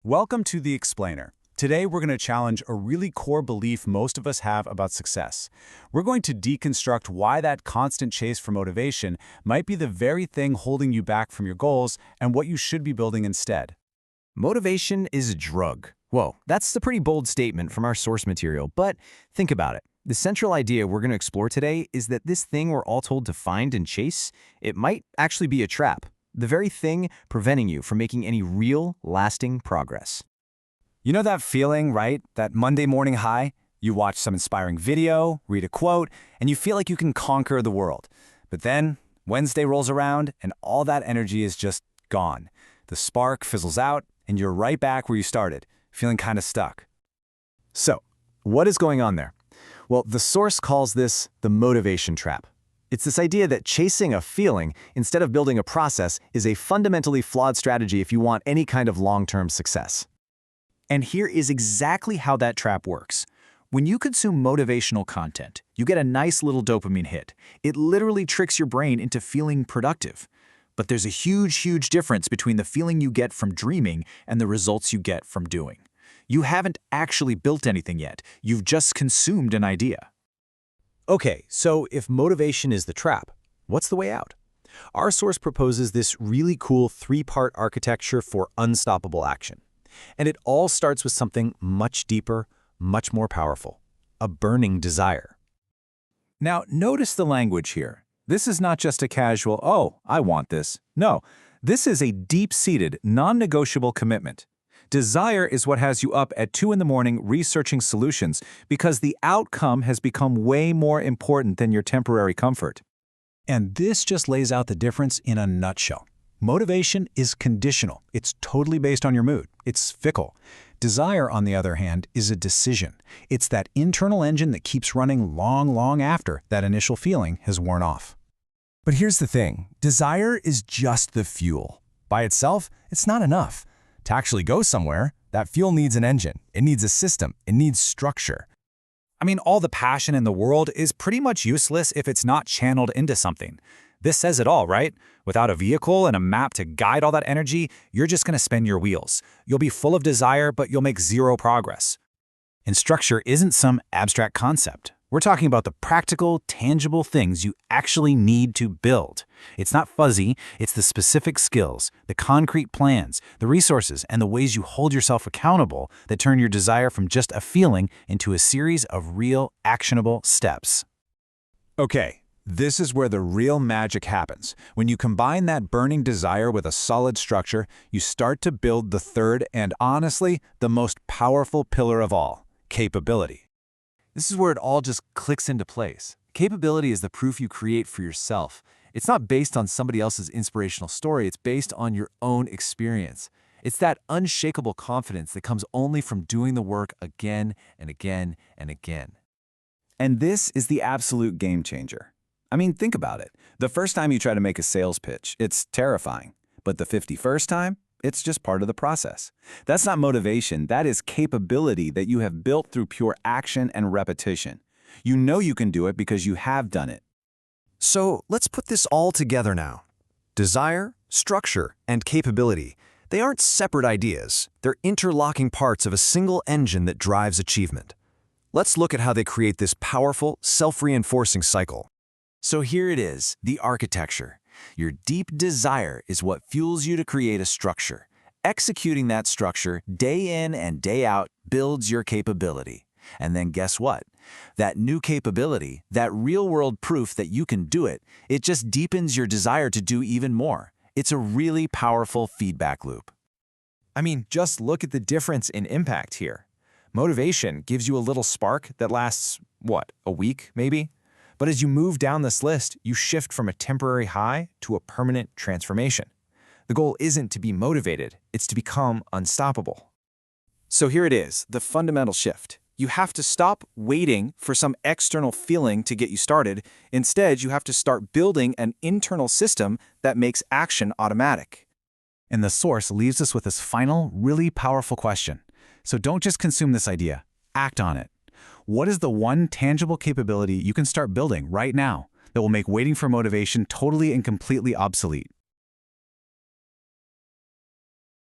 Welcome to The Explainer. Today we're going to challenge a really core belief most of us have about success. We're going to deconstruct why that constant chase for motivation might be the very thing holding you back from your goals and what you should be building instead. Motivation is a drug. Whoa, that's a pretty bold statement from our source material, but think about it. The central idea we're going to explore today is that this thing we're all told to find and chase, it might actually be a trap. The very thing preventing you from making any real, lasting progress. You know that feeling, right? That Monday morning high? You watch some inspiring video, read a quote, and you feel like you can conquer the world. But then, Wednesday rolls around, and all that energy is just gone. The spark fizzles out, and you're right back where you started, feeling kind of stuck. So, what is going on there? Well, the source calls this the motivation trap. It's this idea that chasing a feeling instead of building a process is a fundamentally flawed strategy if you want any kind of long-term success. And here is exactly how that trap works. When you consume motivational content, you get a nice little dopamine hit. It literally tricks your brain into feeling productive. But there's a huge difference between the feeling you get from dreaming and the results you get from doing. You haven't actually built anything yet. You've just consumed an idea. Okay, so if motivation is the trap, what's the way out? Our source proposes this really cool three-part architecture for unstoppable action. And it all starts with something much deeper, much more powerful, a burning desire. Now, notice the language here. This is not just a casual, oh, I want this. No, this is a deep-seated, non-negotiable commitment. Desire is what has you up at 2 in the morning researching solutions because the outcome has become way more important than your temporary comfort. And this just lays out the difference in a nutshell. Motivation is conditional. It's totally based on your mood. It's fickle. Desire, on the other hand, is a decision. It's that internal engine that keeps running long after that initial feeling has worn off. But here's the thing. Desire is just the fuel. By itself, it's not enough. To actually go somewhere, that fuel needs an engine. It needs a system. It needs structure. I mean, all the passion in the world is pretty much useless if it's not channeled into something. This says it all, right? Without a vehicle and a map to guide all that energy, you're just going to spin your wheels. You'll be full of desire, but you'll make zero progress. And structure isn't some abstract concept. We're talking about the practical, tangible things you actually need to build. It's not fuzzy, it's the specific skills, the concrete plans, the resources, and the ways you hold yourself accountable that turn your desire from just a feeling into a series of real, actionable steps. Okay, this is where the real magic happens. When you combine that burning desire with a solid structure, you start to build the third and, honestly, the most powerful pillar of all, capability. This is where it all just clicks into place. Capability is the proof you create for yourself. It's not based on somebody else's inspirational story, it's based on your own experience. It's that unshakable confidence that comes only from doing the work again and again and again. And this is the absolute game changer. I mean, think about it. The first time you try to make a sales pitch, it's terrifying. But the 51st time, it's just part of the process. That's not motivation, that is capability that you have built through pure action and repetition. You know you can do it because you have done it. So let's put this all together now. Desire, structure, and capability. They aren't separate ideas. They're interlocking parts of a single engine that drives achievement. Let's look at how they create this powerful, self-reinforcing cycle. So here it is, the architecture. Your deep desire is what fuels you to create a structure. Executing that structure day in and day out builds your capability. And then guess what? That new capability, that real-world proof that you can do it, it just deepens your desire to do even more. It's a really powerful feedback loop. I mean, just look at the difference in impact here. Motivation gives you a little spark that lasts, what, a week maybe? But as you move down this list, you shift from a temporary high to a permanent transformation. The goal isn't to be motivated, it's to become unstoppable. So here it is, the fundamental shift. You have to stop waiting for some external feeling to get you started. Instead, you have to start building an internal system that makes action automatic. And the source leaves us with this final, really powerful question. So don't just consume this idea, act on it. What is the one tangible capability you can start building right now that will make waiting for motivation totally and completely obsolete?